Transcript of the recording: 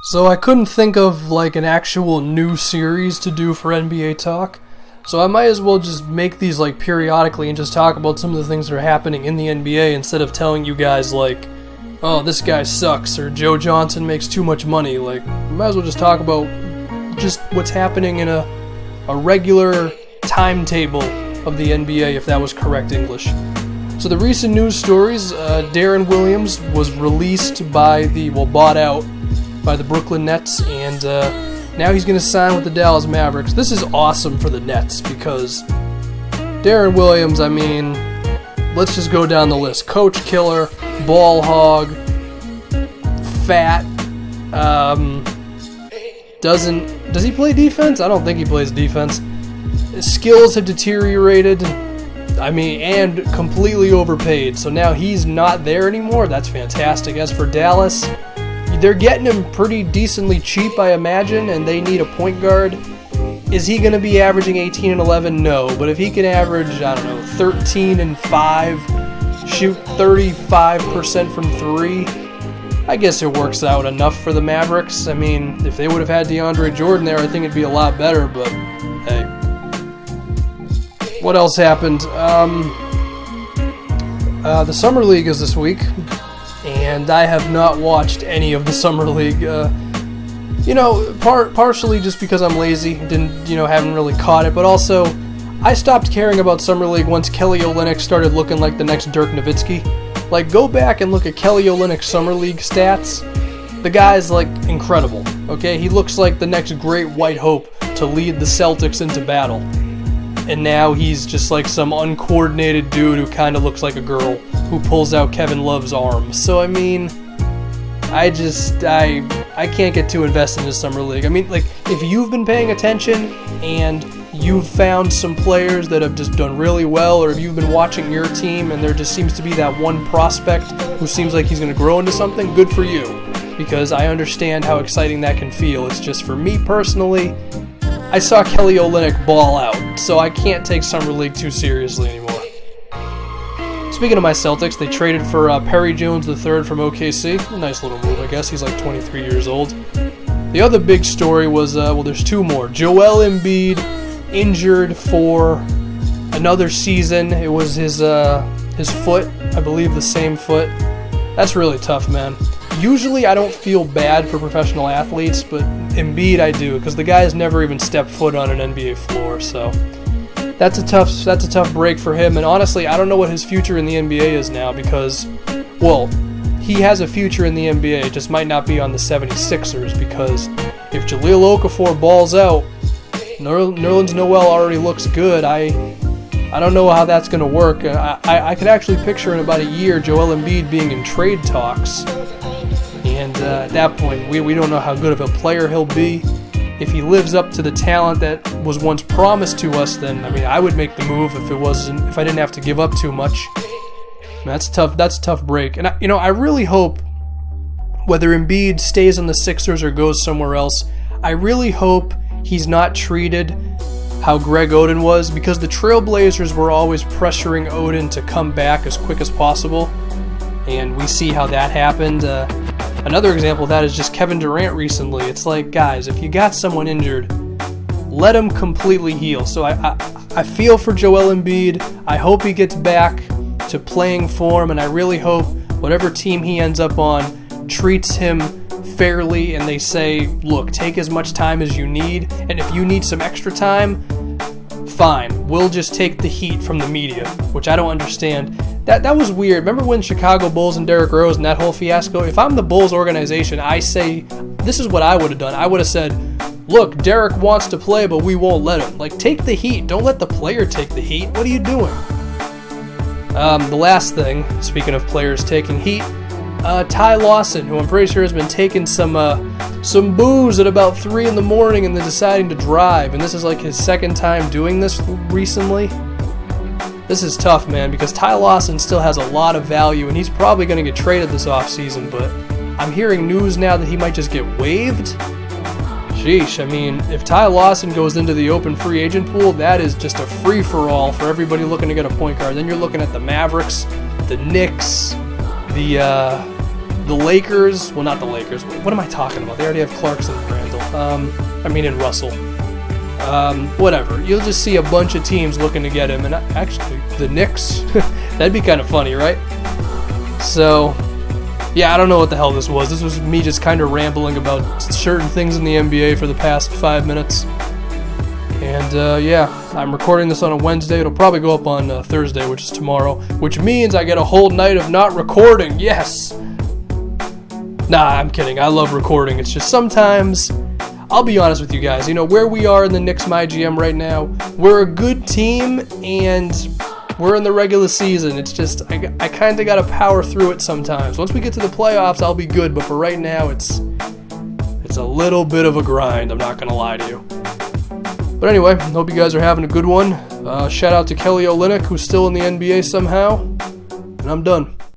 So I couldn't think of like an actual new series to do for NBA Talk, so I might as well just make these like periodically and just talk about some of the things that are happening in the NBA instead of telling you guys like, oh, this guy sucks or Joe Johnson makes too much money. Like, might as well just talk about just what's happening in a regular timetable of the NBA, if that was correct English. So the recent news stories, Deron Williams was released bought out by the Brooklyn Nets, and now he's going to sign with the Dallas Mavericks. This is awesome for the Nets because Deron Williams, I mean, let's just go down the list. Coach killer, ball hog, fat, does he play defense? I don't think he plays defense. His skills have deteriorated, I mean, and completely overpaid. So now he's not there anymore. That's fantastic. As for Dallas, they're getting him pretty decently cheap, I imagine, and they need a point guard. Is he going to be averaging 18 and 11? No, but if he can average, 13 and 5, shoot 35% from 3, I guess it works out enough for the Mavericks. I mean, if they would have had DeAndre Jordan there, I think it'd be a lot better, but hey. What else happened? The Summer League is this week, and I have not watched any of the Summer League. Partially just because I'm lazy, haven't really caught it, but also I stopped caring about Summer League once Kelly Olynyk started looking like the next Dirk Nowitzki. Like, go back and look at Kelly Olynyk's Summer League stats. The guy's, like, incredible, okay? He looks like the next great white hope to lead the Celtics into battle. And now he's just like some uncoordinated dude who kind of looks like a girl who pulls out Kevin Love's arm. So, I mean, I can't get too invested in the Summer League. I mean, like, if you've been paying attention and you've found some players that have just done really well, or if you've been watching your team and there just seems to be that one prospect who seems like he's going to grow into something, good for you. Because I understand how exciting that can feel. It's just for me personally, I saw Kelly Olynyk ball out, so I can't take Summer League too seriously anymore. Speaking of my Celtics, they traded for Perry Jones III from OKC. A nice little move, I guess. He's like 23 years old. The other big story was, there's two more. Joel Embiid injured for another season. It was his foot, I believe the same foot. That's really tough, man. Usually I don't feel bad for professional athletes, but Embiid I do, because the guy has never even stepped foot on an NBA floor, so that's a tough break for him. And honestly, I don't know what his future in the NBA is now, because, well, he has a future in the NBA, it just might not be on the 76ers, because if Jahlil Okafor balls out, Nerlens Noel already looks good. I don't know how that's going to work. I could actually picture in about a year Joel Embiid being in trade talks. And at that point, we don't know how good of a player he'll be. If he lives up to the talent that was once promised to us, then I would make the move if I didn't have to give up too much. That's tough. That's a tough break. And I really hope, whether Embiid stays on the Sixers or goes somewhere else, I really hope he's not treated how Greg Oden was, because the Trailblazers were always pressuring Oden to come back as quick as possible, and we see how that happened. Another example of that is just Kevin Durant recently. It's like, guys, if you got someone injured, let him completely heal. So I feel for Joel Embiid. I hope he gets back to playing form, and I really hope whatever team he ends up on treats him fairly, and they say, look, take as much time as you need, and if you need some extra time, fine, we'll just take the heat from the media, which I don't understand. That was weird. Remember when Chicago Bulls and Derrick Rose and that whole fiasco? If I'm the Bulls organization, I say, this is what I would have done. I would have said, look, Derrick wants to play, but we won't let him. Like, take the heat. Don't let the player take the heat. What are you doing? The last thing, speaking of players taking heat, Ty Lawson, who I'm pretty sure has been taking some booze at about 3 in the morning and then deciding to drive, and this is like his second time doing this recently. This is tough, man, because Ty Lawson still has a lot of value, and he's probably going to get traded this offseason, but I'm hearing news now that he might just get waived. Sheesh, if Ty Lawson goes into the open free agent pool, that is just a free-for-all for everybody looking to get a point guard. Then you're looking at the Mavericks, the Knicks, the the Lakers, well, not the Lakers. What am I talking about? They already have Clarkson and Randall. And Russell. Whatever. You'll just see a bunch of teams looking to get him. And actually, the Knicks, that'd be kind of funny, right? So, yeah, I don't know what the hell this was. This was me just kind of rambling about certain things in the NBA for the past 5 minutes. And, yeah, I'm recording this on a Wednesday. It'll probably go up on Thursday, which is tomorrow, which means I get a whole night of not recording. Yes! Nah, I'm kidding. I love recording. It's just sometimes, I'll be honest with you guys, you know, where we are in the Knicks My GM right now, we're a good team, and we're in the regular season. It's just, I kind of got to power through it sometimes. Once we get to the playoffs, I'll be good, but for right now, it's a little bit of a grind, I'm not going to lie to you. But anyway, hope you guys are having a good one. Shout out to Kelly Olynyk, who's still in the NBA somehow. And I'm done.